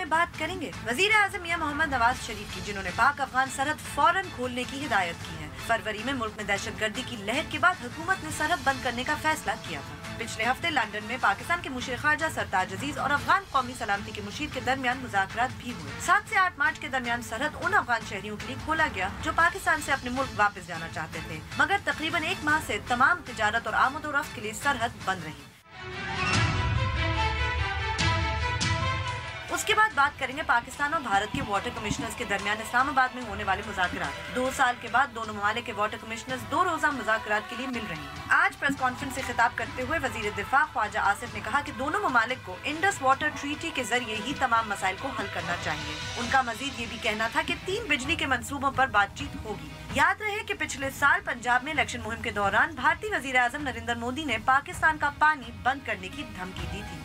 में बात करेंगे वजीर आज़म मियां मोहम्मद नवाज शरीफ की, जिन्होंने पाक अफगान सरहद फौरन खोलने की हिदायत की है। फरवरी में मुल्क में दहशतगर्दी की लहर के बाद हुकूमत ने सरहद बंद करने का फैसला किया था। पिछले हफ्ते लंदन में पाकिस्तान के मुशीर खारजा सरताज अजीज और अफगान कौमी सलामती के मुशीर के दरमियान मुज़ाकरात भी हुए। 7 से 8 मार्च के दरमियान सरहद उन अफगान शहरियों के लिए खोला गया जो पाकिस्तान से अपने मुल्क वापस जाना चाहते थे, मगर तकरीबन 1 माह से तमाम तिजारत और आमद-ओ-रफ्त के लिए सरहद बंद रही। उसके बाद बात करेंगे पाकिस्तान और भारत के वाटर कमिश्नर्स के दरमियान इस्लामाबाद में होने वाले मुज़ाकरात। 2 साल के बाद दोनों ममालिक के वाटर कमिश्नर्स 2 रोज़ा मुज़ाकरात के लिए मिल रहे हैं। आज प्रेस कॉन्फ्रेंस से खिताब करते हुए वजीर दिफा ख्वाजा आसिफ ने कहा कि दोनों ममालिक को इंडस वाटर ट्रीटी के जरिए ही तमाम मसाइल को हल करना चाहिए। उनका मजीद ये भी कहना था कि 3 बिजली के मंसूबों पर बातचीत होगी। याद रहे कि पिछले साल पंजाब में इलेक्शन मुहिम के दौरान भारतीय वजीर आज़म नरेंद्र मोदी ने पाकिस्तान का पानी बंद करने की धमकी दी थी।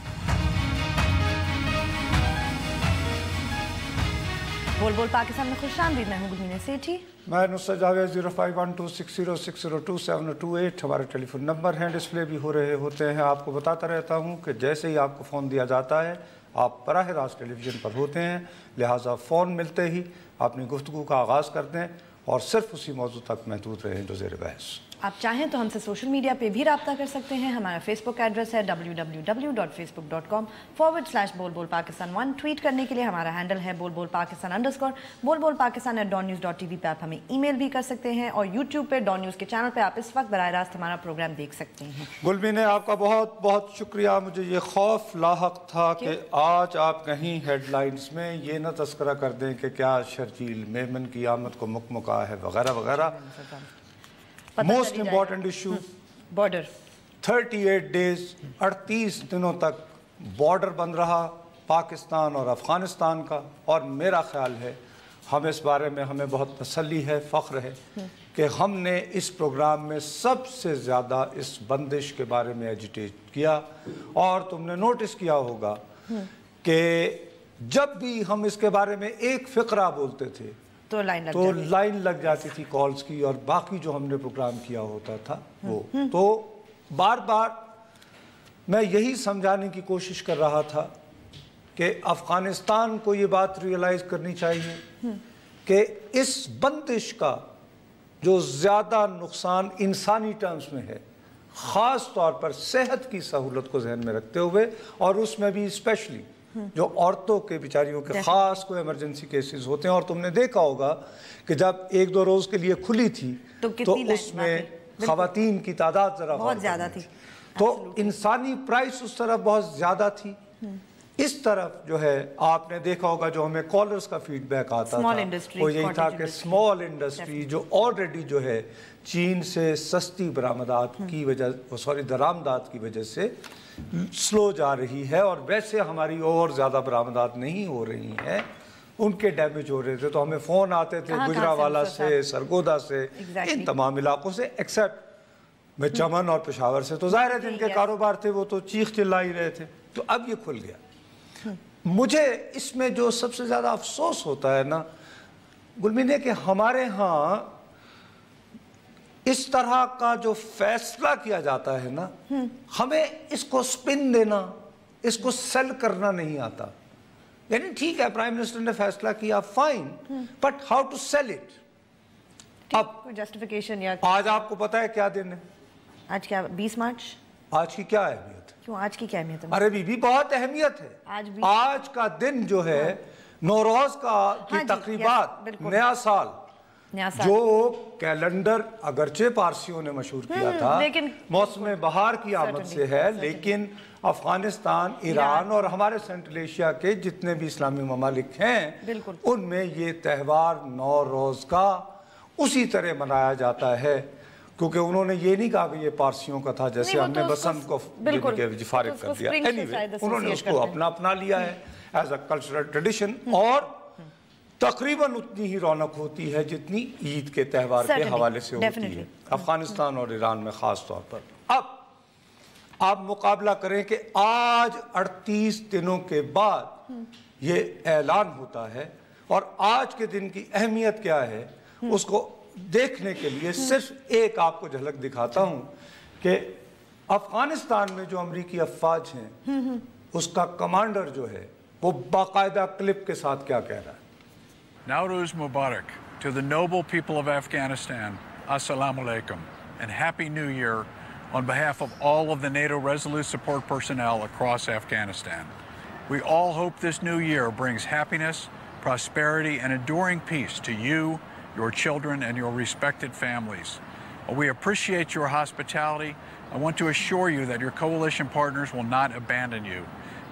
बोल बोल पाकिस्तान में खुशामदीद, मैं हूं गुलमीना सेठी। मैं नुसरत जावेद। 0512606028 हमारे टेलीफोन नंबर हैं, डिस्प्ले भी हो रहे होते हैं। आपको बताता रहता हूं कि जैसे ही आपको फ़ोन दिया जाता है आप बराह रास्त टेलीविज़न पर होते हैं, लिहाजा फ़ोन मिलते ही अपनी गुफ्तगू का आगाज़ कर दें और सिर्फ उसी मौजू तक महदूद रहें जो ज़ेर बहस। आप चाहें तो हमसे सोशल मीडिया पे भी रब्ता कर सकते हैं। हमारा फेसबुक एड्रेस है www.facebook.com/बोल-बोल-पाकिस्तान1। ट्वीट करने के लिए हमारा हैंडल है बोल-बोल-पाकिस्तान_। बोल-बोल-पाकिस्तान@dawnnews.tv पे आप हमें ईमेल भी कर सकते हैं और यूट्यूब पे डॉन न्यूज़ के चैनल पे आप इस वक्त बराह रास्त हमारा प्रोग्राम देख सकते हैं। गुलमीना, आपका बहुत बहुत शुक्रिया। मुझे ये खौफ लाहक था कि आज आप कहीं हेडलाइंस में ये न तस्करा कर दें कि क्या शर्जील मेमन की आमद को मुकमुका है वगैरह वगैरह। Most important issue border 38 days 38 दिनों तक बॉर्डर बंद रहा पाकिस्तान और अफ़गानिस्तान का, और मेरा ख्याल है हम इस बारे में हमें बहुत तसल्ली है, फ़ख्र है कि हमने इस प्रोग्राम में सबसे ज़्यादा इस बंदिश के बारे में एजिटेट किया। और तुमने नोटिस किया होगा कि जब भी हम इसके बारे में एक फ़िक्रा बोलते थे तो लाइन लग जाती थी कॉल्स की, और बाकी जो हमने प्रोग्राम किया होता था वो। तो बार बार मैं यही समझाने की कोशिश कर रहा था कि अफ़गानिस्तान को ये बात रियलाइज़ करनी चाहिए कि इस बंदिश का जो ज़्यादा नुकसान इंसानी टर्म्स में है, ख़ास तौर पर सेहत की सहूलत को जहन में रखते हुए, और उसमें भी स्पेशली जो औरतों के बेचारियों के ख़ास कोई इमरजेंसी केसेस होते हैं। और तुमने देखा होगा कि जब 1-2 रोज़ के लिए खुली थी तो उसमें ख़वातीन की तादाद ज़रा बहुत ज़्यादा थी, तो इंसानी प्राइस उस तरफ बहुत ज़्यादा थी। इस तरफ जो है आपने देखा होगा जो हमें कॉलर्स का फीडबैक आता था वो यही था कि स्मॉल इंडस्ट्री जो ऑलरेडी जो है चीन से सस्ती बरामदात की वजह दरामदात की वजह से स्लो जा रही है, और वैसे हमारी और ज़्यादा बरामदात नहीं हो रही हैं, उनके डैमेज हो रहे थे। तो हमें फ़ोन आते थे गुजरावाला से, सरगोदा से, इन तमाम इलाकों से, एक्सेप्ट में चमन और पेशावर से। तो ज़ाहिर है जिनके कारोबार थे वो तो चीख चिल्ला ही रहे थे। तो अब ये खुल गया। मुझे इसमें जो सबसे ज़्यादा अफसोस होता है ना गुलमीना, कि हमारे यहाँ इस तरह का जो फैसला किया जाता है ना, हमें इसको स्पिन देना, इसको सेल करना नहीं आता। यानी ठीक है प्राइम मिनिस्टर ने फैसला किया, fine, but how to sell it. अब जस्टिफिकेशन या आज आपको पता है क्या दिन है? आज क्या 20 मार्च? आज की क्या अहमियत है? क्यों आज की क्या अहमियत है? अरे बीबी बहुत अहमियत है। आज का दिन जो है नौरोज की तकरीबात, नया साल, जो कैलेंडर अगरचे पारसियों ने मशहूर किया था, मौसम बहार की आमद से है, लेकिन अफगानिस्तान, ईरान और हमारे सेंट्रल एशिया के जितने भी इस्लामी ममालिक हैं उनमें ये त्यौहार नौरोज का उसी तरह मनाया जाता है, क्योंकि उन्होंने ये नहीं कहा कि ये पारसियों का था, जैसे हमने बसंत को फारिग कर दिया। एनीवे उन्होंने उसको अपना लिया है एज अ कल्चरल ट्रेडिशन, और तकरीबन उतनी ही रौनक होती है जितनी ईद के त्यौहार के हवाले से होती है अफगानिस्तान और ईरान में ख़ास तौर पर। अब आप मुकाबला करें कि आज 38 दिनों के बाद ये ऐलान होता है, और आज के दिन की अहमियत क्या है उसको देखने के लिए सिर्फ एक आपको झलक दिखाता हूं कि अफगानिस्तान में जो अमरीकी अफवाज हैं उसका कमांडर जो है वो बाकायदा क्लिप के साथ क्या कह रहा है. Nowruz Mubarak, to the noble people of Afghanistan, Assalamu alaikum, and Happy New Year on behalf of all of the NATO Resolute Support personnel across Afghanistan. We all hope this new year brings happiness, prosperity, and enduring peace to you, your children, and your respected families. We appreciate your hospitality. I want to assure you that your coalition partners will not abandon you.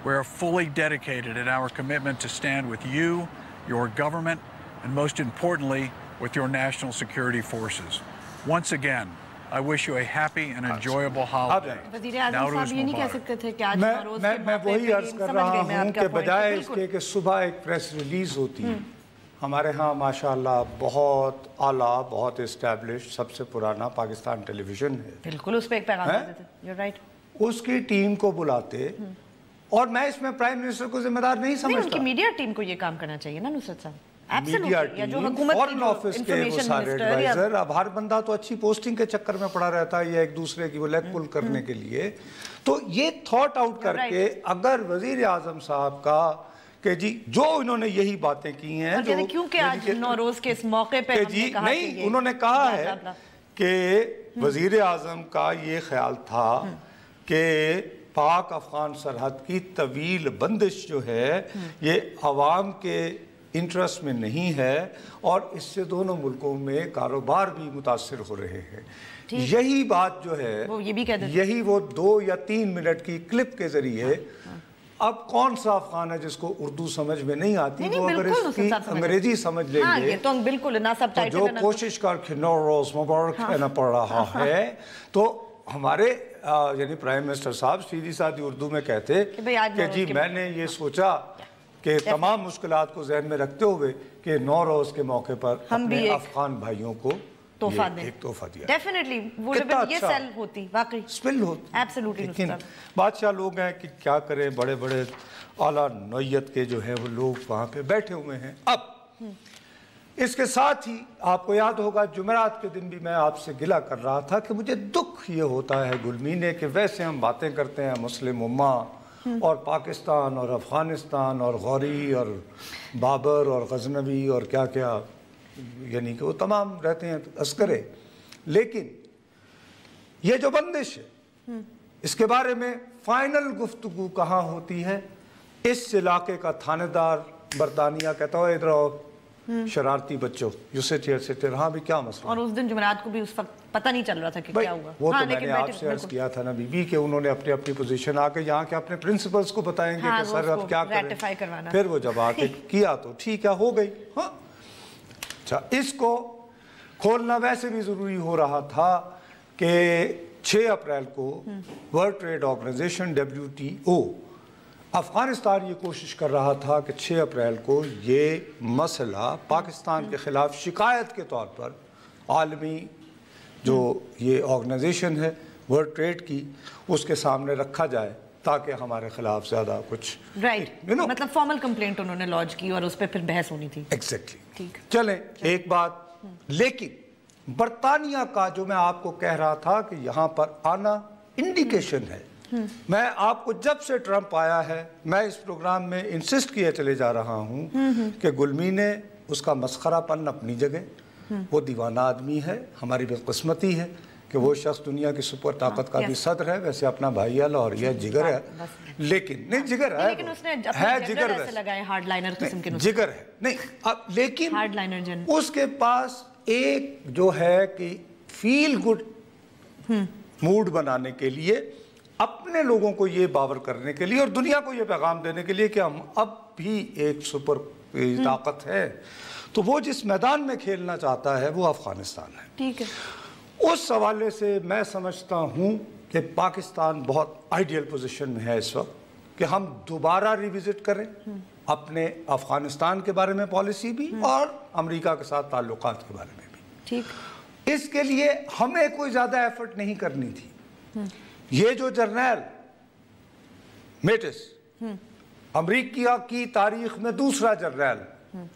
We are fully dedicated in our commitment to stand with you, your government, and most importantly, with your national security forces. Once again, I wish you a happy and enjoyable holiday. Nowruz Mubarak. मैं वही अर्ज कर रहा हूँ कि बजाय इसके कि सुबह एक प्रेस रिलीज होती है, हमारे यहाँ माशाअल्लाह बहुत आला, बहुत एस्टैब्लिश, सबसे पुराना पाकिस्तान टेलीविजन है. बिल्कुल उस पे एक पैगाम देते थे. You're right. उसकी टीम को बुलाते, और मैं इसमें प्राइम मिनिस्टर को जिम्मेदार नहीं समझता. उनकी मीडिया टीम को ये काम करना चाहिए ना नुसरत साहब. मीडिया टीम, फॉरेन ऑफिस के वो सारे एडवाइजर. अब हर बंदा तो अच्छी पोस्टिंग के चक्कर में पड़ा रहता है या एक दूसरे की वो लेग पुल करने के लिए. तो ये थॉट आउट करके अगर वजीर आजम साहब का कि जी जो इन्होंने यही बातें की हैं, जो क्योंकि आज नौरोज के इस मौके पे जी नहीं, उन्होंने कहा है कि वजीर आजम का ये ख्याल था कि पाक अफगान सरहद की तवील बंदिश जो है ये अवाम के इंटरेस्ट में नहीं है और इससे दोनों मुल्कों में कारोबार भी मुतासिर हो रहे हैं. यही बात जो है वो ये भी कहते हैं, यही वो 2 या 3 मिनट की क्लिप के जरिए. अब कौन सा अफगान है जिसको उर्दू समझ में नहीं आती, वो अगर इसकी अंग्रेजी समझ लेंगे तो बिल्कुल ना सब तो जो कोशिश कर नौरोज मुबारक कहना पड़ रहा है, तो हमारे यानी प्राइम मिनिस्टर साहब सीधी सादी उर्दू में कहते कि जी मैंने ये सोचा कि तमाम मुश्किलात को जहन में रखते हुए कि नौरोज के मौके पर अपने अफगान भाइयों को एक तोहफा दिया. डेफिनेटली वो ये सेल होती, वाकई स्पिल होती. एब्सोल्युटली. लेकिन बादशाह लोग हैं कि क्या करें, बड़े बड़े आला नौयत के जो है वो लोग वहाँ पे बैठे हुए हैं. अब इसके साथ ही आपको याद होगा जुमेरात के दिन भी मैं आपसे गिला कर रहा था कि मुझे दुख ये होता है गुलमीने कि वैसे हम बातें करते हैं मुस्लिम उम्मा और पाकिस्तान और अफगानिस्तान और गौरी और बाबर और गजनवी और क्या क्या, यानी कि वो तमाम रहते हैं अस्करे, लेकिन ये जो बंदिश है इसके बारे में फाइनल गुफ्तगू कहाँ होती है. इस इलाके का थानेदार बरतानिया कहता हो इधर आओ शरारती बच्चों, हाँ भी क्या मसला. और उस दिन जुमेरात को भी उस वक्त पता नहीं चल रहा था कि क्या हुआ. वो तो मैंने आपसे अर्ज किया था ना बीबी के उन्होंने अपनी अपनी पोजीशन आके यहाँ के अपने प्रिंसिपल्स को बताएंगे कि सर अब क्या करें. फिर वो जब आके किया तो ठीक है, हो गई. हाँ अच्छा, इसको खोलना वैसे भी जरूरी हो रहा था कि 6 अप्रैल को World Trade Organization WTO Afghanistan ये कोशिश कर रहा था कि 6 अप्रैल को ये मसला पाकिस्तान के खिलाफ शिकायत के तौर पर आलमी जो ये ऑर्गेनाइजेशन है वर्ल्ड ट्रेड की उसके सामने रखा जाए ताकि हमारे खिलाफ ज़्यादा कुछ मतलब फॉर्मल कंप्लेंट उन्होंने लॉन्च की और उस पर फिर बहस होनी थी. एग्जैक्टली. ठीक. चलें एक बात, लेकिन बरतानिया का जो मैं आपको कह रहा था कि यहाँ पर आना इंडिकेशन है. मैं आपको जब से ट्रंप आया है मैं इस प्रोग्राम में इंसिस्ट किए चले जा रहा हूँ कि गुलमी ने उसका मस्खरापन अपनी जगह, वो दीवाना आदमी है, हमारी बदकिस्मती है कि वो शख्स दुनिया की सुपर ताकत का भी सदर है, वैसे अपना भाई है और यह जिगर है, लेकिन नहीं जिगर है, लेकिन उसने है जिगर वैसे लगाए हार्डलाइनर किस्म के जिगर है नहीं. अब लेकिन हार्डलाइनर उसके पास एक जो है कि फील गुड मूड बनाने के लिए, अपने लोगों को ये बावर करने के लिए और दुनिया को ये पैगाम देने के लिए कि हम अब भी एक सुपर ताकत है, तो वो जिस मैदान में खेलना चाहता है वो अफगानिस्तान है. ठीक है. उस हवाले से मैं समझता हूँ कि पाकिस्तान बहुत आइडियल पोजीशन में है इस वक्त कि हम दोबारा रिविजिट करें अपने अफगानिस्तान के बारे में पॉलिसी भी और अमेरिका के साथ ताल्लुकात के बारे में भी. ठीक. इसके लिए हमें कोई ज़्यादा एफर्ट नहीं करनी थी. ये जो जर्नल मेटिस अमेरिका की तारीख में दूसरा जर्नल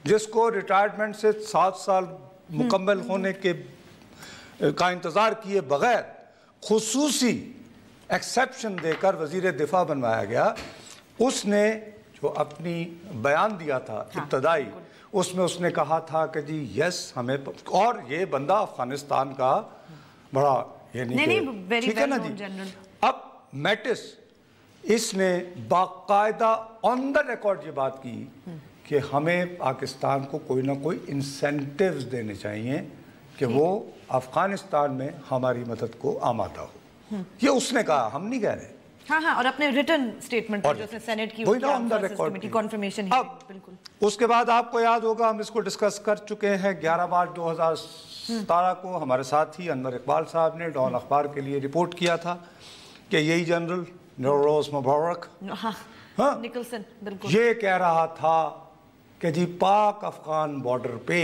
जिसको रिटायरमेंट से 7 साल मुकम्मल होने के का इंतज़ार किए बगैर खुसूसी एक्सेप्शन देकर वज़ीर दिफा बनवाया गया, उसने जो अपनी बयान दिया था इब्तदाई, उसमें उसने कहा था कि जी यस हमें, और ये बंदा अफगानिस्तान का बड़ा नहीं, ठीक है ना जी। अब मैटिस इसने बाकायदा ऑन द रिकॉर्ड ये बात की कि हमें पाकिस्तान को कोई ना कोई इंसेंटिव्स देने चाहिए कि वो अफगानिस्तान में हमारी मदद को आमादा हो। ये उसने कहा, हम नहीं कह रहे। हाँ, और अपने रिटर्न स्टेटमेंट जो उसने सेनेट की कॉन्फर्मेशन बिल्कुल। उसके बाद आपको याद होगा हम इसको डिस्कस कर चुके हैं 11 मार्च 2017 को हमारे साथी अनवर इकबाल साहब ने डॉन अखबार के लिए रिपोर्ट किया था कि यही जनरल नौरोज मुबारक निकलसन बिल्कुल ये कह रहा था कि जी पाक अफगान बॉर्डर पे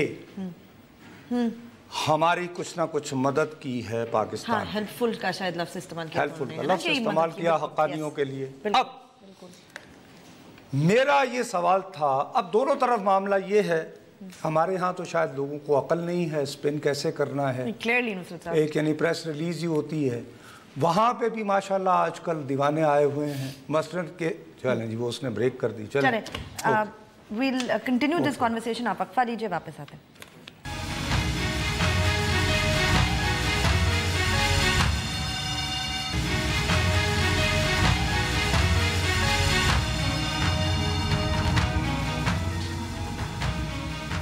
हमारी कुछ ना कुछ मदद की है पाकिस्तान। हेल्पफुल का शायद लफ्ज़ इस्तेमाल किया, हेल्पफुल का लफ्ज़ इस्तेमाल किया हक़ानियों के लिए। अब मेरा ये सवाल था, अब दोनों तरफ मामला ये है, हमारे यहाँ तो शायद लोगों को अकल नहीं है स्पिन कैसे करना है, एक यानी प्रेस रिलीज ही होती है। वहाँ पे भी माशाल्लाह आजकल दीवाने आए हुए हैं, मसलन के चलें जी वो उसने ब्रेक कर दी। चलें we'll continue this conversation, आप वक्फा लीजिए, वापस आते हैं।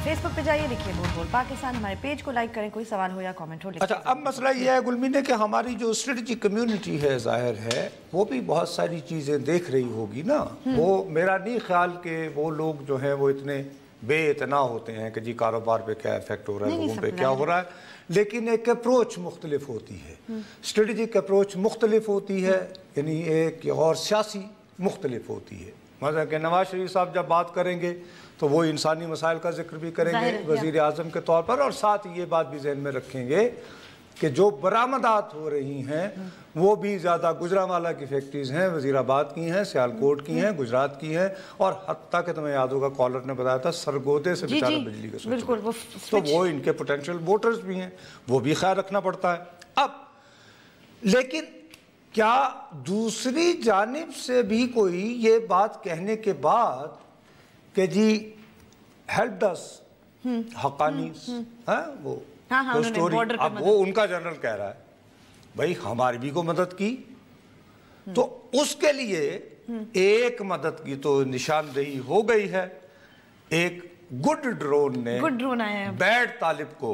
फेसबुक पे जाइए, लिखिए बोल बोल पाकिस्तान, हमारे पेज को लाइक करें, कोई सवाल हो या कमेंट हो। अच्छा, अब मसला ये है गुलमीन कि हमारी जो स्ट्रेटजिक कम्युनिटी है जाहिर है वो भी बहुत सारी चीज़ें देख रही होगी ना। वो मेरा नहीं ख्याल कि वो लोग जो हैं वो इतने बेइतना होते हैं कि जी कारोबार पे क्या इफेक्ट हो रहा है, लोगों पे क्या हो रहा है, लेकिन एक अप्रोच मुख्तलिफ होती है, स्ट्रेटजिक अप्रोच मुख्तलिफ होती है, यानी एक और सियासी मुख्तलिफ होती है। मतलब कि नवाज शरीफ साहब जब बात करेंगे तो वो इंसानी मसाइल का जिक्र भी करेंगे वज़ीर आज़म के तौर पर, और साथ ही ये बात भी ज़हन में रखेंगे कि जो बरामदात हो रही हैं वो भी ज़्यादा गुजरांवाला की फैक्ट्रीज़ हैं, वज़ीराबाद की हैं, सियालकोट की हैं, गुजरात की हैं, और हत्ता कि तुम्हें याद होगा कॉलर ने बताया था सरगोदे से बेचारा बिजली का स्विच, तो वो इनके पोटेंशियल वोटर्स भी हैं, वो भी ख्याल रखना पड़ता है। अब लेकिन क्या दूसरी जानिब से भी कोई ये बात कहने के बाद कि जी हेल्प अस हक्कानी वो स्टोरी, अब वो उनका जनरल कह रहा है भाई हमारी भी को मदद की, तो उसके लिए एक मदद की तो निशानदेही हो गई है। एक गुड ड्रोन आया बैड तालिब को,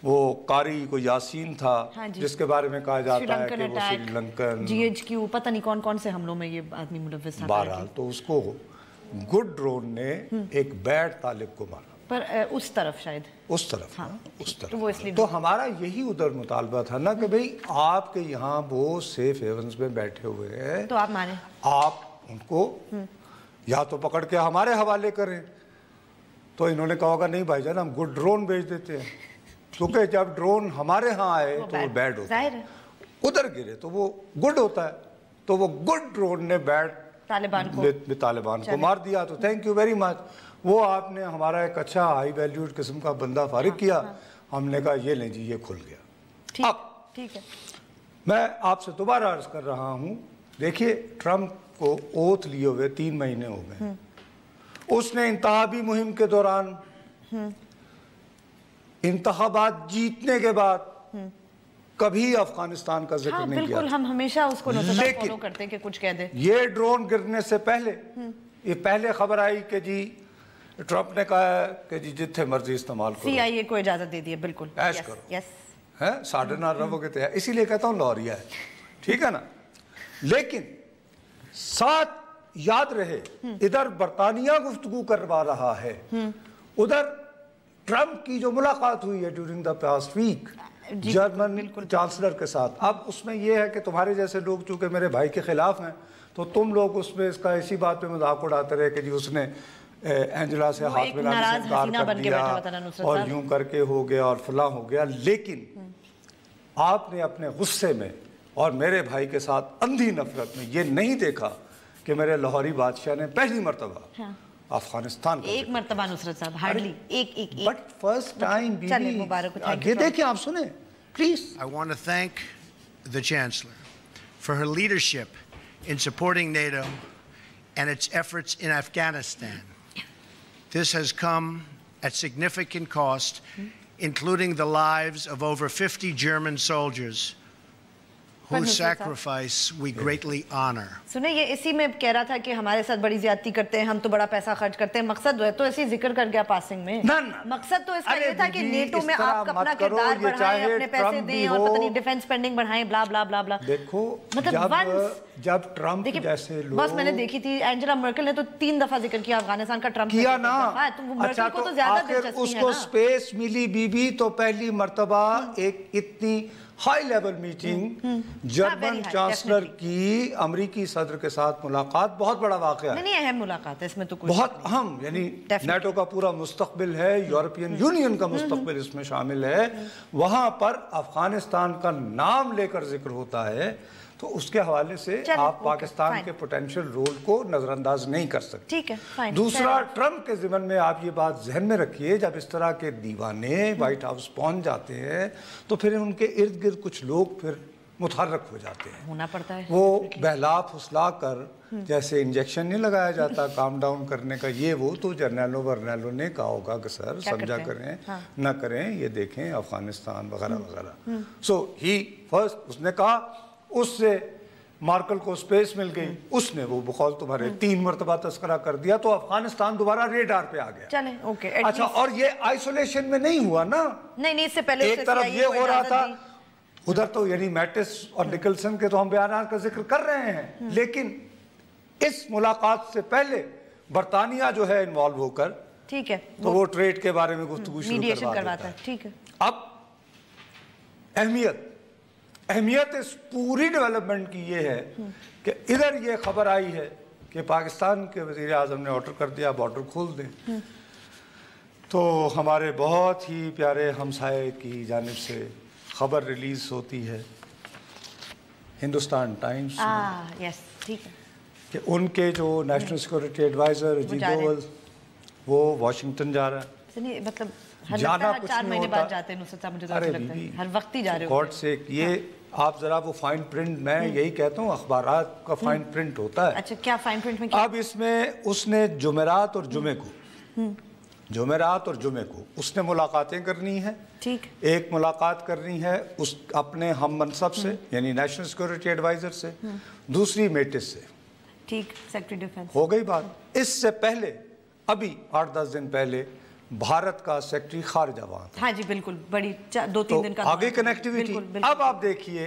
वो कारी को यासीन था, जिसके बारे में कहा जाता है कि वो श्रीलंकन GHQ पता नहीं कौन कौन से हमलों में ये आदमी मुलव्विस था, बहरहाल तो उसको गुड ड्रोन ने एक बैड तालिब को मारा, पर उस तरफ शायद उस तरफ उस तरफ तो हमारा यही उधर मुतालबा था ना कि भाई आपके यहाँ वो सेफ हेवंस में बैठे हुए हैं, तो आप माने आप उनको या तो पकड़ के हमारे हवाले करें। तो इन्होंने कहा होगा नहीं भाईजान हम गुड ड्रोन भेज देते हैं, क्योंकि जब ड्रोन हमारे यहाँ आए तो वो बैड होता है, उधर गिरे तो वो गुड होता है, तो वो गुड ड्रोन ने बैड तालिबान को मार दिया। तो थैंक यू वेरी मच, वो आपने हमारा एक अच्छा हाई वैल्यूड किस्म का बंदा फारिग किया। हमने कहा ये लें जी ये खुल गया। अब ठीक है, मैं आपसे दोबारा अर्ज कर रहा हूँ, देखिए ट्रम्प को ओथ लिए हुए 3 महीने हो गए, उसने इंतखाबी मुहिम के दौरान, इंतखाबात जीतने के बाद कभी अफगानिस्तान का जिक्र नहीं किया। हम हमेशा उसको फॉलो करते हैं कि कुछ कह दे। ये ड्रोन गिरने से पहले ये पहले खबर आई कि जी ट्रम्प ने कहा कि जी जितने मर्जी इस्तेमाल करो, CIA को इजाजत दे दी है, बिल्कुल ऐश करो, है 9.5 रहोगे तो, इसीलिए कहता हूँ लॉरिया है, ठीक है ना। लेकिन साथ याद रहे इधर बरतानिया गुफ्तगू करवा रहा है, उधर ट्रम्प की जो मुलाकात हुई है during the past week German chancellor के साथ, अब उसमें यह है कि तुम्हारे जैसे लोग चूंकि मेरे भाई के खिलाफ हैं तो तुम लोग उसमें इसका इसी बात पे मजाक उड़ाते रहे कि जी उसने एंजेला से हाथ मिलाने से इनकार कर दिया और यूं करके हो गया और फलां हो गया। लेकिन आपने अपने गुस्से में और मेरे भाई के साथ अंधी नफरत में ये नहीं देखा कि मेरे लाहौरी बादशाह ने पहली मरतबा अफगानिस्तान एक मरतबा नुसरत साहब हार्डली एक बट फर्स्ट टाइम चलिए मुबारक हो। ये देखिए आप सुने please. I want to thank the Chancellor for her leadership in supporting NATO and its efforts in Afghanistan. This has come at significant cost, including the lives of over 50 German soldiers whose sacrifice we greatly honor. सुने ये इसी में कह रहा था कि हमारे साथ बड़ी ज्यादती करते हैं, हम तो बड़ा पैसा खर्च करते हैं, मकसद है तो ऐसे जिक्र कर गया पासिंग में। मकसद तो इसका ये था कि नेटो में आप अपना किरदार बढ़ाएं, अपने पैसे दें और पता नहीं डिफेंस स्पेंडिंग बढ़ाएं, ब्ला ब्ला ब्ला ब्ला। देखो जब ट्रम्प जैसे लोग, बस मैंने देखी थी एंजेला मर्केल ने तो 3 दफा जिक्र किया अफगानिस्तान का, ट्रम्प किया ना। अच्छा तो आखिर उसको स्पेस मिली बीबी तो पहली मर्तबा एक इतनी high level meeting German chancellor की अमेरिकी सदर के साथ मुलाकात बहुत बड़ा वाकया है। नहीं अहम मुलाकात है इसमें तो कुछ बहुत अहम, यानी नेटो का पूरा मुस्तकबिल है, यूरोपियन यूनियन का मुस्तकबिल इसमें शामिल है। वहां पर अफगानिस्तान का नाम लेकर जिक्र होता है तो उसके हवाले से आप पाकिस्तान के पोटेंशियल रोल को नजरअंदाज नहीं कर सकते। ठीक है, दूसरा, ट्रम्प के ज़िमन में आप ये बात जहन में रखिए, जब इस तरह के दीवाने व्हाइट हाउस पहुंच जाते हैं तो फिर उनके इर्द गिर्द कुछ लोग फिर मुतहर्रक हो जाते हैं, होना पड़ता है। वो बहला फुसला कर, जैसे इंजेक्शन नहीं लगाया जाता काम डाउन करने का, ये वो तो जर्नैलों वर्नैलों ने कहा होगा कि सर समझा करें, ना करें, ये देखें अफगानिस्तान वगैरह वगैरह। सो ही फर्स्ट उसने कहा, उससे मार्कल को स्पेस मिल गई, उसने वो बकौल तुम्हारे 3 मरतबा तस्करा कर दिया तो अफगानिस्तान दोबारा रेडार पे आ गया। चले, ओके, अच्छा, और ये आइसोलेशन में नहीं हुआ ना, नहीं इससे पहले एक तरफ ये हो रहा था, उधर तो यानी मैटिस और निकलसन के तो हम बयान का जिक्र कर रहे हैं, लेकिन इस मुलाकात से पहले बरतानिया जो है इन्वॉल्व होकर, ठीक है, तो वो ट्रेड के बारे में गुफ्तगू शुरू करवाता है। ठीक है, अब अहमियत इस पूरी डेवलपमेंट की ये है कि इधर ये खबर आई है कि पाकिस्तान के वज़ीर आज़म ने ऑर्डर कर दिया बॉर्डर खोल दें, तो हमारे बहुत ही प्यारे हमसाये की जानिब से खबर रिलीज होती है हिंदुस्तान टाइम्स में, यस, ठीक है, कि उनके जो national security adviser Ajit Doval वो वाशिंगटन जा रहा है। मतलब जाना कुछ 4 नहीं महीने होता। बाद जाते हैं, मुझे तो अरे लगता है बीबी, हर वक्त ही जा रहे हो। गॉड से ये आप जरा वो फाइन प्रिंट, मैं यही कहता हूँ अखबारात का फाइन प्रिंट होता है। अच्छा, क्या फाइन प्रिंट में क्या? अब इसमें उसने जुमेरात और जुमे को उसने मुलाकातें करनी है। ठीक, एक मुलाकात करनी है उस अपने हम मनसब से यानी नेशनल सिक्योरिटी एडवाइजर से, दूसरी मेटिस से। ठीक, सेक्रेटरी डिफेंस हो गई बात। इससे पहले अभी 8-10 दिन पहले भारत का सेक्रेटरी खारजा वहां था। हाँ जी, बिल्कुल, बड़ी 2-3 दिन का आगे कनेक्टिविटी। अब आप देखिए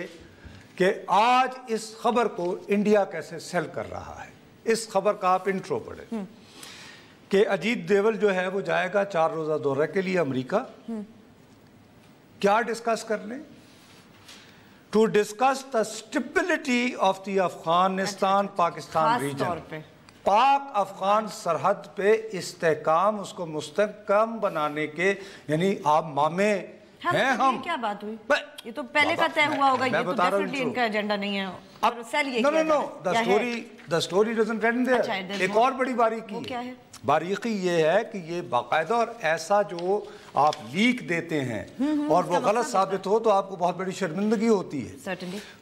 कि आज इस खबर को इंडिया कैसे सेल कर रहा है। इस खबर का आप इंट्रो पढ़े कि अजीत डोवल जो है वो जाएगा 4 रोजा दौरे के लिए अमेरिका। क्या डिस्कस करने? To discuss the stability of the Afghanistan Pakistan region, Pak Afghan सरहद पे इस्तेहकाम, उसको मुस्तहकम बनाने के, यानी आप मामे हैं हम। क्या बात हुई? ये तो पहले का तय हुआ होगा, ये तो डेफिनेटली इनका एजेंडा नहीं है। अब सेल ये the story doesn't end there. एक और बड़ी बारीकी, क्या है? बारीकी ये है कि ये बाकायदा, और ऐसा जो आप लीक देते हैं और वो गलत साबित हो तो आपको बहुत बड़ी शर्मिंदगी होती है।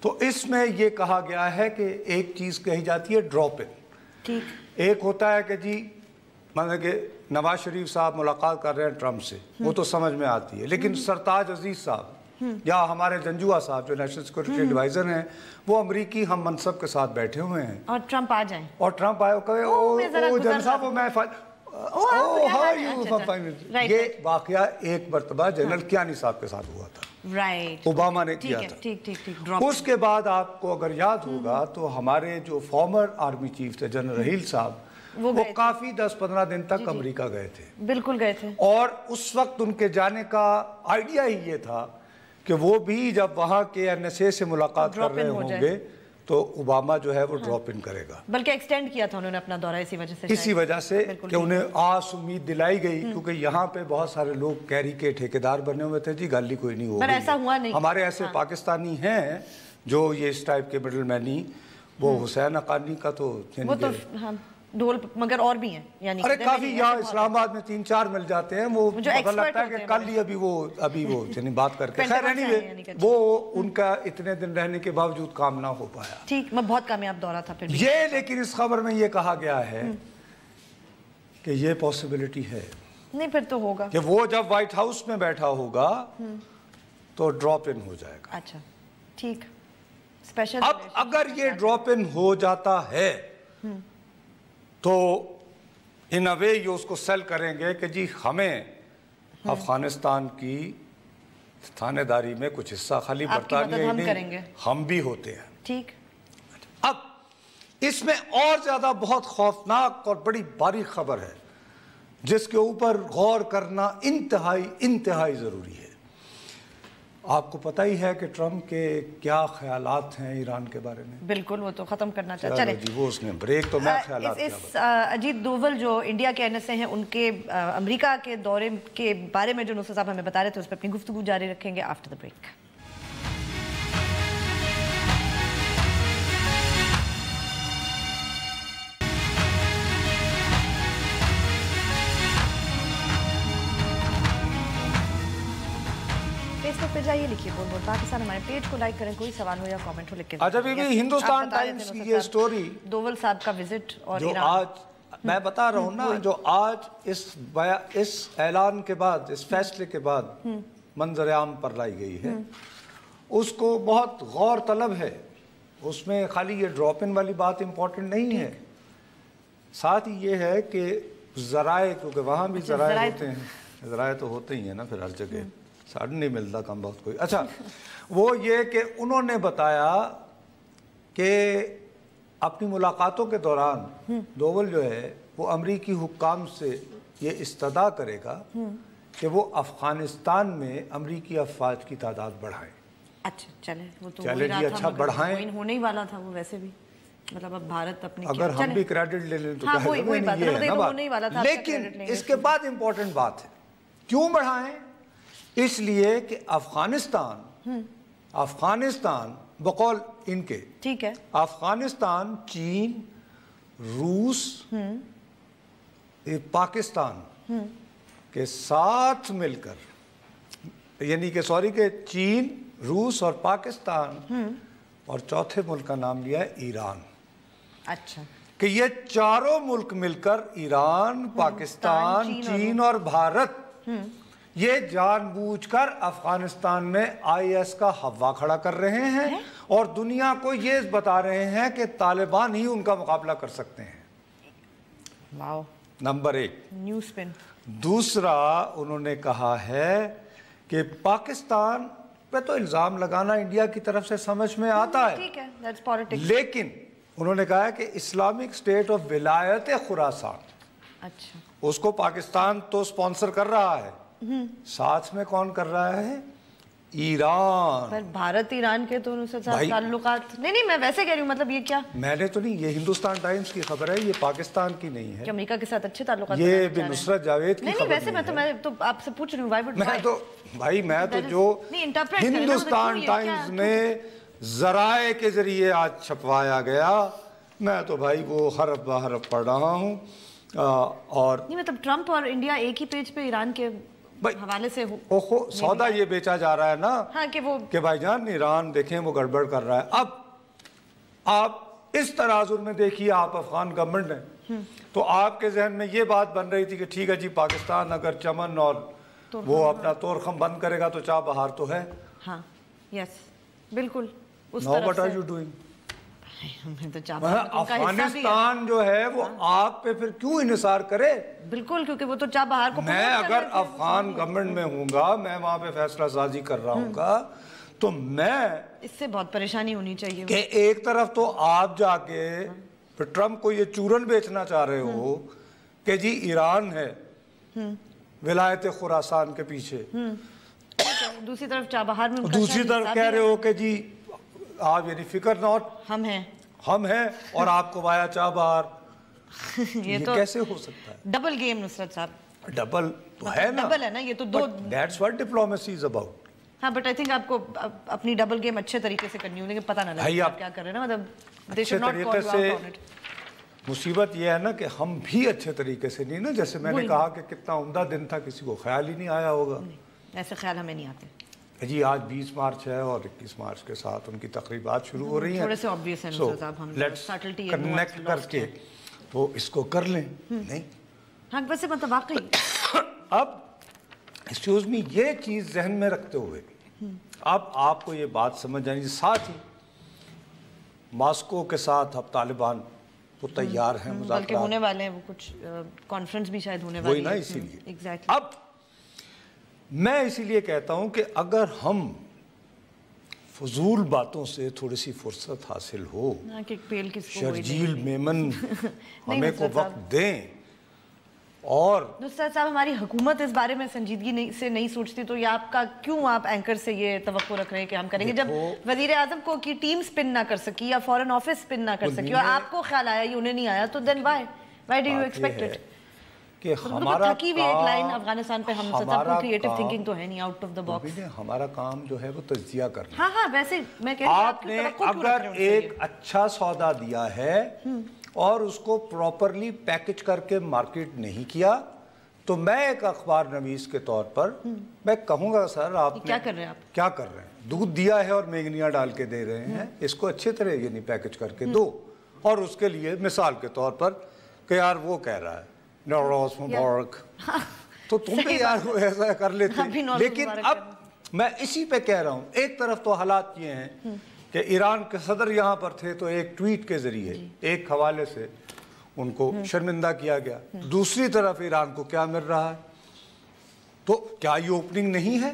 तो इसमें ये कहा गया है कि एक चीज कही जाती है ड्रॉप इन। ठीक, एक होता है कि जी मतलब कि नवाज शरीफ साहब मुलाकात कर रहे हैं ट्रम्प से, वो तो समझ में आती है, लेकिन सरताज अजीज साहब या हमारे जंजुआ साहब जो नेशनल सिक्योरिटी एडवाइजर हैं, वो अमरीकी हम मनसब के साथ बैठे हुए हैं, और ट्रम्प आ जाए और ट्रम्प आए कहे ओ जन साहब मैं ये वाकया एक मरतबा जनरल कियानी साहब के साथ हुआ था, राइट, ओबामा ने किया था। ठीक। उसके बाद आपको अगर याद होगा तो हमारे जो फॉर्मर आर्मी चीफ थे जनरल रहील साहब, वो काफी 10-15 दिन तक अमेरिका गए थे। बिल्कुल गए थे। और उस वक्त उनके जाने का आइडिया ही ये था कि वो भी जब वहां के NSA से मुलाकात कर रहे होंगे तो ओबामा जो है वो ड्रॉप इन करेगा। बल्कि एक्सटेंड किया था उन्होंने अपना दौरा इसी वजह से कि उन्हें आस उम्मीद दिलाई गई, क्योंकि यहाँ पे बहुत सारे लोग कैरी के ठेकेदार बने हुए थे। जी गाली कोई नहीं होगी, ऐसा हुआ नहीं। हमारे ऐसे पाकिस्तानी हैं जो ये इस टाइप के मिडल मैनी, वो हुसैन अकानी का तो ढोल मगर और भी हैं यानी अरे काफी यहाँ इस्लामाबाद में 3-4 मिल जाते हैं वो पता लगता है कि कल ही अभी वो यानी बात करके खैर एनीवे वो उनका इतने दिन रहने के बावजूद काम ना हो पाया। ठीक, मैं बहुत कामयाब दौरा था फिर भी। ये लेकिन इस खबर में ये कहा गया है कि ये पॉसिबिलिटी है नहीं फिर तो होगा कि वो जब व्हाइट हाउस में बैठा होगा तो ड्रॉप इन हो जाएगा। अच्छा ठीक, स्पेशल अब अगर ये ड्रॉप इन हो जाता है तो इन अ वे ये उसको सेल करेंगे कि जी हमें अफगानिस्तान की थानेदारी में कुछ हिस्सा खाली बरतानिया ही नहीं हम भी होते हैं। ठीक, अब इसमें और ज्यादा बहुत खौफनाक और बड़ी बारीक खबर है जिसके ऊपर गौर करना इंतहाई जरूरी है। आपको पता ही है कि ट्रम्प के क्या ख्यालात हैं ईरान के बारे में। बिल्कुल, वो तो खत्म करना चाहते हैं। जी वो उसने ब्रेक तो मैं ख्यालात इस अजीत डोवल जो इंडिया के एनएसए हैं उनके अमेरिका के दौरे के बारे में जो नुसरत साहब हमें बता रहे थे उस पर अपनी गुफ्तगू जारी रखेंगे आफ्टर द ब्रेक। फेसबुक पे जाइए, लिखिए बोल बोल पाकिस्तान, हमारे पेज को लाइक करें, कोई सवाल हो या कमेंट हो लिख के। अच्छा बीबी, हिंदुस्तान टाइम्स की ये स्टोरी डोवल साहब का विजिट और जो आज मैं बता रहा हूँ ना, जो आज इस ऐलान के बाद, इस फैसले के बाद मंजर-ए-आम पर लाई गई है उसको बहुत गौर तलब है। उसमें खाली ये ड्रॉप इन वाली बात इम्पोर्टेंट नहीं है, साथ ही ये है कि ज़राए, क्योंकि वहाँ भी ज़राए होते हैं, ज़राए तो होते ही हैं ना फिर हर जगह, साढ़े नहीं मिलता कम बहुत कोई। अच्छा वो ये कि उन्होंने बताया कि अपनी मुलाकातों के दौरान डोवल जो है वो अमरीकी हुक्काम से ये इस्तदा करेगा कि वो अफगानिस्तान में अमरीकी अफवाज की तादाद बढ़ाएं। अच्छा चले, वो तो चले जी, अच्छा बढ़ाएं, होने ही वाला था वो वैसे भी, मतलब अब भारत अपनी अगर हम भी क्रेडिट ले लें तो क्या है ना बात। लेकिन इसके बाद इंपॉर्टेंट बात है, क्यों बढ़ाएं? इसलिए कि अफगानिस्तान बकौल इनके, ठीक है, अफगानिस्तान चीन, रूस, पाकिस्तान के साथ मिलकर, यानी कि सॉरी के चीन, रूस और पाकिस्तान और चौथे मुल्क का नाम लिया है ईरान। अच्छा, कि ये चारों मुल्क मिलकर ईरान, पाकिस्तान, चीन और भारत ये जानबूझकर अफगानिस्तान में आईएस का हवा खड़ा कर रहे हैं और दुनिया को ये बता रहे हैं कि तालिबान ही उनका मुकाबला कर सकते हैं। Wow, number 1 news spin. दूसरा उन्होंने कहा है कि पाकिस्तान पे तो इल्जाम लगाना इंडिया की तरफ से समझ में आता है, ठीक है, दैट्स पॉलिटिक्स, लेकिन उन्होंने कहा है कि इस्लामिक स्टेट ऑफ विलायत खुरासान, अच्छा, उसको पाकिस्तान तो स्पॉन्सर कर रहा है, साथ में कौन कर रहा है? ईरान। पर भारत ईरान के तो ताल्लुकात नहीं, मैं वैसे कह रही हूँ, मतलब ये क्या, मैंने तो नहीं, ये हिंदुस्तान टाइम्स की खबर है, ये पाकिस्तान की नहीं है। अमेरिका के साथ अच्छे ताल्लुकात, ये भी नुसरत जावेद की खबर नहीं, वैसे मैं तो आपसे पूछ रही हूँ, मैं तो जो हिंदुस्तान टाइम्स में ज़राए के जरिए आज छपवाया गया, मैं तो भाई वो हरफ बहरफ पढ़ रहा हूँ। और नहीं, मतलब ट्रम्प और इंडिया एक ही पेज पे ईरान के हवाले से ओहो सौदा ये बेचा जा रहा है ना, हाँ, कि भाईजान ईरान देखें वो गड़बड़ कर रहा है। अब आप इस तराजुर में देखिए, आप अफगान गवर्नमेंट हैं तो आपके जहन में ये बात बन रही थी कि ठीक है जी, पाकिस्तान अगर चमन और वो अपना तोरखम बंद करेगा तो चाह बहार तो है। हाँ, यस, बिल्कुल। Now what are you doing? Afghanistan जो है वो आप पे फिर क्यों इन्हिसार करे? बिल्कुल, क्योंकि वो तो चाबहार को, मैं अगर अफगान गवर्नमेंट में हूँगा, मैं वहाँ पे फैसला साजी कर रहा हूँगा, तो मैं इससे बहुत परेशानी होनी चाहिए कि एक तरफ तो आप जाके फिर ट्रम्प को ये चूरन बेचना चाह रहे हो कि जी ईरान है विलायत खुरासान के पीछे, दूसरी तरफ चाबहार में, दूसरी तरफ कह रहे हो कि जी आप यानी फिकर नॉट, हम हैं और आपको वाया चाबहार। ये तो कैसे हो सकता है? डबल गेम नुसरत साहब, डबल तो है ना, डबल है ना, ये तो दो, that's what diplomacy is about. हाँ, बट आई थिंक आपको अपनी डबल गेम अच्छे तरीके से करनी होगी, पता ना लगे आप क्या कर रहे हैं ना, मतलब they should not call you out on it. मुसीबत ये है ना कि हम भी अच्छे तरीके से नहीं ना, जैसे मैंने कहा कि कितना उम्दा दिन था, किसी को ख्याल ही नहीं आया होगा। ऐसे ख्याल हमें नहीं आते जी। आज 20 मार्च है और 21 मार्च के साथ उनकी तकरीबात शुरू हो रही हैं। थोड़े से ऑब्वियस है साहब, हम लेट्स कनेक्ट करके तो इसको कर लें। नहीं हाँ वैसे मतलब वाकई अब एक्सक्यूज मी, ये चीज़ जहन में रखते हुए अब आपको ये बात समझ आनी, साथ ही मॉस्को के साथ अब तालिबान वो तैयार हैं, बल्कि होने वाले हैं, वो कुछ कॉन्फ्रेंस भी शायद होने वाली है। वही ना, इसीलिए एग्जैक्टली। अब मैं इसीलिए कहता हूं कि अगर हम फजूल बातों से थोड़ी सी फुर्सत हासिल हो, शर्जील मेमन हमें को वक्त दें, और नुसरत साहब हमारी हुकूमत इस बारे में संजीदगी से नहीं सोचती, तो ये आपका क्यों आप एंकर से ये तवक्को रख रहे हैं कि हम करेंगे, जब वजीर आजम को की टीम स्पिन ना कर सकी या फॉरेन ऑफिस स्पिन ना कर सकी और आपको ख्याल आया, ये उन्हें नहीं आया, तो then why do you expect it? कि हमारा थकी हुई एक लाइन अफगानिस्तान पे, हम सबको क्रिएटिव थिंकिंग तो है नहीं, आउट ऑफ द बॉक्स। हमारा काम जो है वो तज्जिया करना। हाँ हाँ, वैसे मैं कह रही हूं आपने अगर एक अच्छा सौदा दिया है और उसको प्रॉपरली पैकेज करके मार्केट नहीं किया, तो मैं एक अखबार नवीस के तौर पर मैं कहूंगा सर आप क्या कर रहे हैं, आप क्या कर रहे हैं? दूध दिया है और मेगनियां डाल के दे रहे हैं, इसको अच्छे तरह ये नहीं पैकेज करके दो, और उसके लिए मिसाल के तौर पर कि यार वो कह रहा है नौरोज मुबारक, तो तुम भी यार वो ऐसा कर लेते। लेकिन अब मैं इसी पे कह रहा हूं, एक तरफ तो हालात ये हैं कि ईरान के सदर यहाँ पर थे तो एक ट्वीट के जरिए एक हवाले से उनको शर्मिंदा किया गया, दूसरी तरफ ईरान को क्या मिल रहा है? तो क्या ये ओपनिंग नहीं है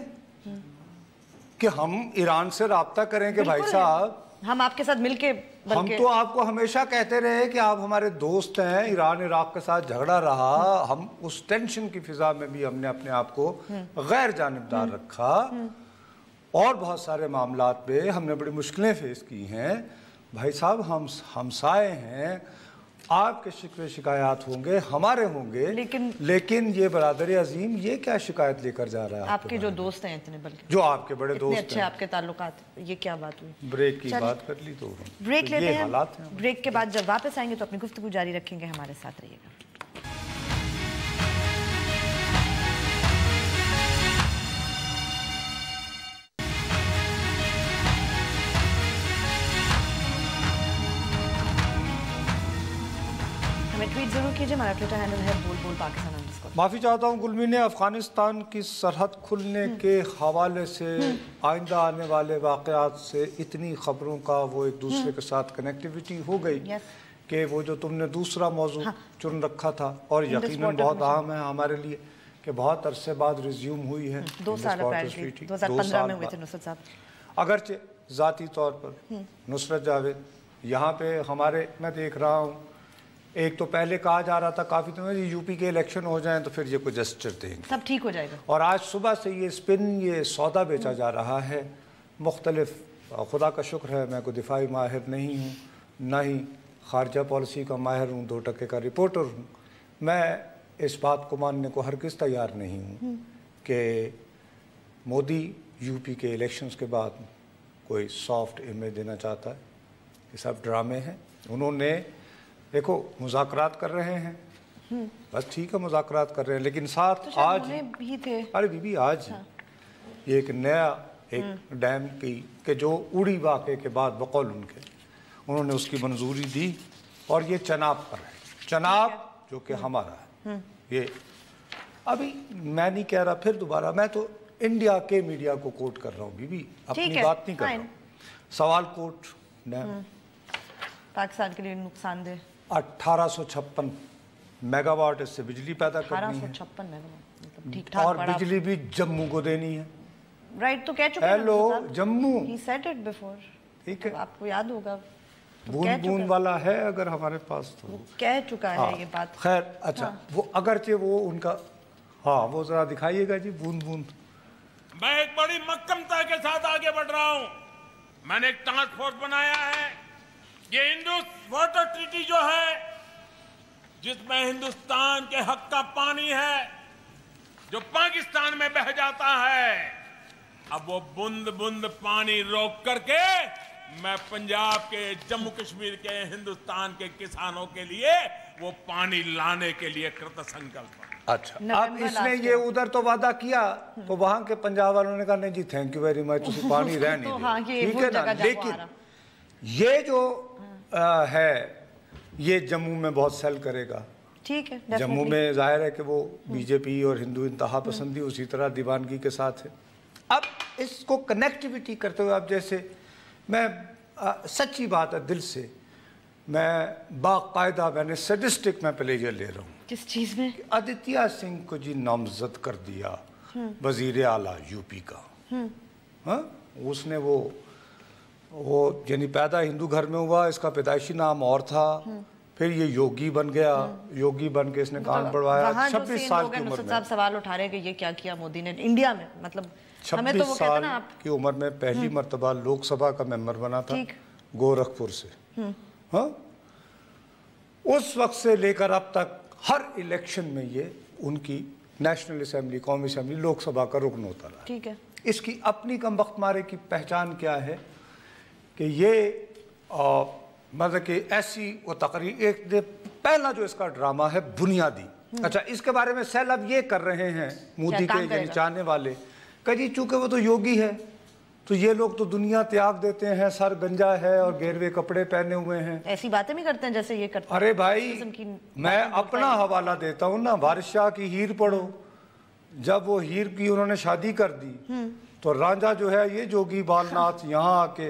कि हम ईरान से राब्ता करें कि भाई साहब हम आपके साथ मिलके, हम तो आपको हमेशा कहते रहे कि आप हमारे दोस्त हैं, ईरान इराक के साथ झगड़ा रहा, हम उस टेंशन की फिजा में भी हमने अपने आप को गैर जानिबदार रखा, और बहुत सारे मामलात पे हमने बड़ी मुश्किलें फेस की हैं। भाई साहब हम हमसाए हैं, आपके शिकवे शिकायत होंगे, हमारे होंगे, लेकिन ये बरादर अजीम ये क्या शिकायत लेकर जा रहा है? आपके जो दोस्त हैं इतने, बल्कि जो आपके बड़े दोस्त अच्छे आपके ताल्लुकात, ये क्या बात हुई? ब्रेक की बात कर ली तो ब्रेक लेते हैं। ब्रेक के बाद जब वापस आएंगे तो अपनी गुफ्तगू जारी रखेंगे, हमारे साथ रहिएगा। ट्वीट जरूर कीजिए, हमारा ट्विटर हैंडल है बोल पाकिस्तान। माफ़ी चाहता हूँ गुलमी ने, अफ़गानिस्तान की सरहद खुलने के हवाले से आइंदा आने वाले वाक़यात से इतनी ख़बरों का वो एक दूसरे के साथ कनेक्टिविटी हो गई कि वो जो तुमने दूसरा मौजू चुन रखा था, और यकीनन बहुत अहम है हमारे लिए कि बहुत अरसे बाद रिज्यूम हुई है, 2 साल 2015 में हुए थे नुसरत साहब। अगरचे ज़ाती तौर पर नुसरत जावेद यहाँ पे हमारे, मैं देख रहा हूँ एक तो पहले कहा जा रहा था काफ़ी तो यूपी के इलेक्शन हो जाएं तो फिर ये कोई जेस्चर देंगे, सब ठीक हो जाएगा, और आज सुबह से ये स्पिन, ये सौदा बेचा जा रहा है मुख्तलिफ। खुदा का शुक्र है मैं कोई दिफाई माहिर नहीं हूँ, ना ही खारजा पॉलिसी का माहिर हूँ, 2% का रिपोर्टर हूँ। मैं इस बात को मानने को हरगिज़ तैयार नहीं हूँ कि मोदी यूपी के इलेक्शंस के बाद कोई सॉफ्ट इमेज देना चाहता है। ये सब ड्रामे हैं। उन्होंने देखो मुज़ाकरात कर रहे हैं, बस ठीक है मुज़ाकरात कर रहे हैं, लेकिन साथ तो आज भी थे। अरे बीबी आज ये एक नया एक डैम की कि जो उड़ी वाक़े के बाद बकौल उनके उन्होंने उसकी मंजूरी दी, और ये चनाब पर है, चनाब जो कि हमारा है। ये अभी मैं नहीं कह रहा, फिर दोबारा मैं तो इंडिया के मीडिया को कोट कर रहा हूँ बीबी, अपनी बात नहीं कर रहा हूँ। सवाल कोट डैम पाकिस्तान के लिए नुकसानदेह 1856 मेगावाट इससे बिजली पैदा करनी है, 1856 मेगावाट, मतलब ठीक ठाक, और बिजली भी जम्मू को देनी है। राइट, तो कह चुके हैं hello Jammu, he said it before, ठीक है, आपको याद होगा, बूंद बूंद वाला है अगर हमारे पास तो कह चुका है ये बात। खैर अच्छा, वो अगरचे वो उनका, हाँ वो जरा दिखाइएगा जी बूंद बूंद। मैं एक बड़ी मक्कमता के साथ आगे बढ़ रहा हूं। मैंने एक टास्क फोर्स बनाया है। ये इंडस वाटर ट्रीटी जो है, जिसमें हिंदुस्तान के हक का पानी है जो पाकिस्तान में बह जाता है, अब वो बूंद बूंद पानी रोक करके मैं पंजाब के, जम्मू कश्मीर के, हिंदुस्तान के किसानों के लिए वो पानी लाने के लिए कृत संकल्प हूं। अच्छा, अब इसने ये उधर तो वादा किया तो वहां के पंजाब वालों ने कहा नहीं जी थैंक यू वेरी मच, पानी रहने तो दो, हाँ, ठीक है ना। लेकिन ये जो है ये जम्मू में बहुत सेल करेगा। ठीक है, जम्मू में जाहिर है कि वो बीजेपी और हिंदू इंतहा पसंदी उसी तरह दीवानगी के साथ है। अब इसको कनेक्टिविटी करते हुए, अब जैसे मैं सच्ची बात है दिल से, मैं बाकायदा मैंने सैडिस्टिक में प्लेजर ले रहा हूँ। किस चीज में? आदित्य सिंह को जी नामजद कर दिया वजीर आला यूपी का। हाँ, उसने वो यानी पैदा हिंदू घर में हुआ, इसका पैदाइशी नाम और था, फिर ये योगी बन गया, योगी बन के इसने कान पढ़वाया। 26 साल की उम्र में सवाल उठा रहे हैं कि ये क्या किया मोदी ने इंडिया में, मतलब 26 साल की उम्र में पहली मर्तबा लोकसभा का मेंबर बना था गोरखपुर से। हाँ, उस वक्त से लेकर अब तक हर इलेक्शन में ये उनकी नेशनल असेंबली, कौमी असेंबली, लोकसभा का रुकन होता रहा। ठीक है, इसकी अपनी कमबख्तमारे की पहचान क्या है कि ये मतलब कि ऐसी वो तकरीर, एक पहला जो इसका ड्रामा है बुनियादी। अच्छा, इसके बारे में सेल अब ये कर रहे हैं मोदी के यानी चाहने वाले कि चूंकि वो तो योगी है तो ये लोग तो दुनिया त्याग देते हैं, सर गंजा है और गेरवे कपड़े पहने हुए हैं, ऐसी बातें भी करते हैं जैसे ये करते हैं। अरे भाई मैं अपना हवाला देता हूँ ना, वारिस शाह की हीर पढ़ो। जब वो हीर की उन्होंने शादी कर दी तो रांझा जो है ये जोगी बालनाथ यहाँ आके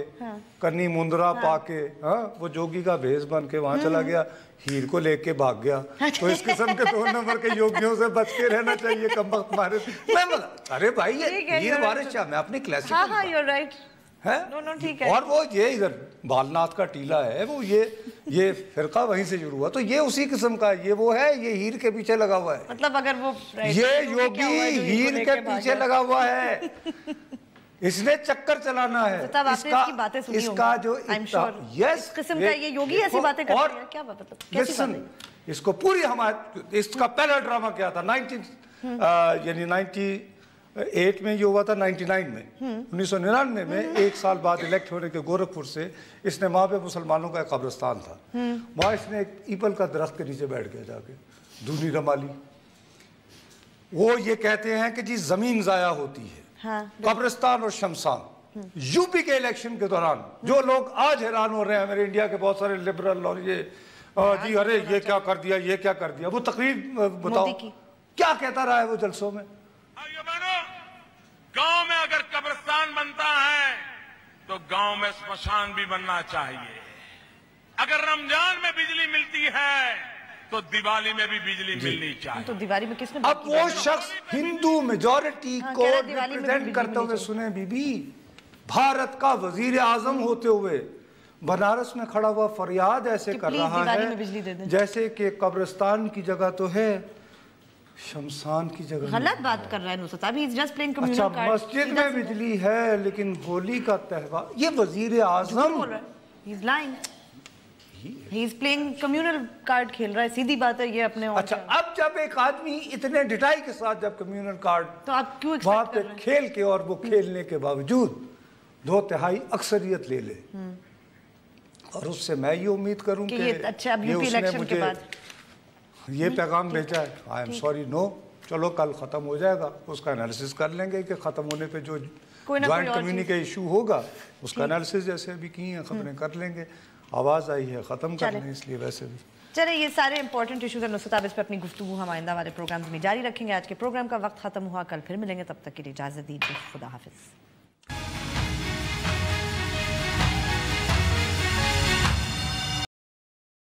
कन्नी मुंदरा पाके, हाँ, वो जोगी का भेष बन के वहां चला गया, हीर को लेके भाग गया। तो इस किस्म के 2 नंबर के योगियों से बच के रहना चाहिए कमबख्त मारे। मैं बोला अरे भाई ये हीर वारिस शाह, मैं अपनी क्लासिक है ठीक है। और वो ये इधर बालनाथ का टीला है, वो ये फिरका वहीं से शुरू हुआ, तो ये उसी किस्म का है। ये वो है, ये हीर के पीछे लगा हुआ है। मतलब अगर वो ये योगी हीर के पीछे लगा हुआ है, इसने चक्कर चलाना है। इसका जो इस किस्म का ये योगी ऐसी बातें करता है, क्या मतलब कैसी बातें? इसको पूरी हमारे, इसका पहला ड्रामा क्या था 98 में ये हुआ था, 99 में 1999 में 1 साल बाद इलेक्ट होने के गोरखपुर से इसने वहां पे मुसलमानों का एक कब्रिस्तान था, वहां इसने एक पीपल का दरख्त के नीचे बैठ गया जाके, धूनी रमाली। वो ये कहते हैं कि जी जमीन जाया होती है, कब्रिस्तान और शमशान। यूपी के इलेक्शन के दौरान जो लोग आज हैरान हो रहे हैं, मेरे इंडिया के बहुत सारे लिबरल और ये जी अरे ये क्या कर दिया, ये क्या कर दिया, वो तकरीर बताओ क्या कहता रहा है वो जलसों में। गांव में अगर कब्रिस्तान बनता है तो गांव में स्मशान भी बनना चाहिए। अगर रमजान में बिजली मिलती है तो दिवाली में भी बिजली मिलनी चाहिए। तो दिवाली में किसने? अब वो शख्स हिंदू मेजॉरिटी को रिप्रेजेंट करते हुए सुने बीबी, भारत का वजीर आजम होते हुए बनारस में खड़ा हुआ फरियाद ऐसे कर रहा है जैसे कि कब्रिस्तान की जगह तो है, शमशान की जगह। गलत बात कर रहा है नुसरत, अभी जस्ट प्लेइंग कम्युनल कार्ड। अच्छा, मस्जिद में बिजली है लेकिन होली का त्योहार, ये वजीर आजम He is playing communal card खेल रहा है, सीधी बात है ये अपने। अच्छा, अब जब एक आदमी इतने डिटाई के साथ जब कम्युनल कार्ड तो आप क्यों वहां पे खेल के, और वो खेलने के बावजूद 2/3 अक्सरियत ले ले, और उससे मैं ये उम्मीद करूं कि अच्छा अब यूपी इलेक्शन के बाद ये पैगाम भेजा है, आई एम सॉरी नो, चलो कल खत्म हो जाएगा, उसका एनालिसिस कर लेंगे कि खत्म होने पे जो ज्वाइंट कम्युनिटी इशू होगा उसका एनालिसिस जैसे अभी की है खबरें कर लेंगे। आवाज आई है खत्म करने, इसलिए वैसे भी चले ये सारे इंपॉर्टेंट इशूज है नुसरत, इस पे अपनी गुफ्तगू हम आइंदा वाले प्रोग्राम्स में जारी रखेंगे। आज के प्रोग्राम का वक्त खत्म हुआ, कल फिर मिलेंगे, तब तक के लिए इजाजत दीजिए, खुदा हाफिज।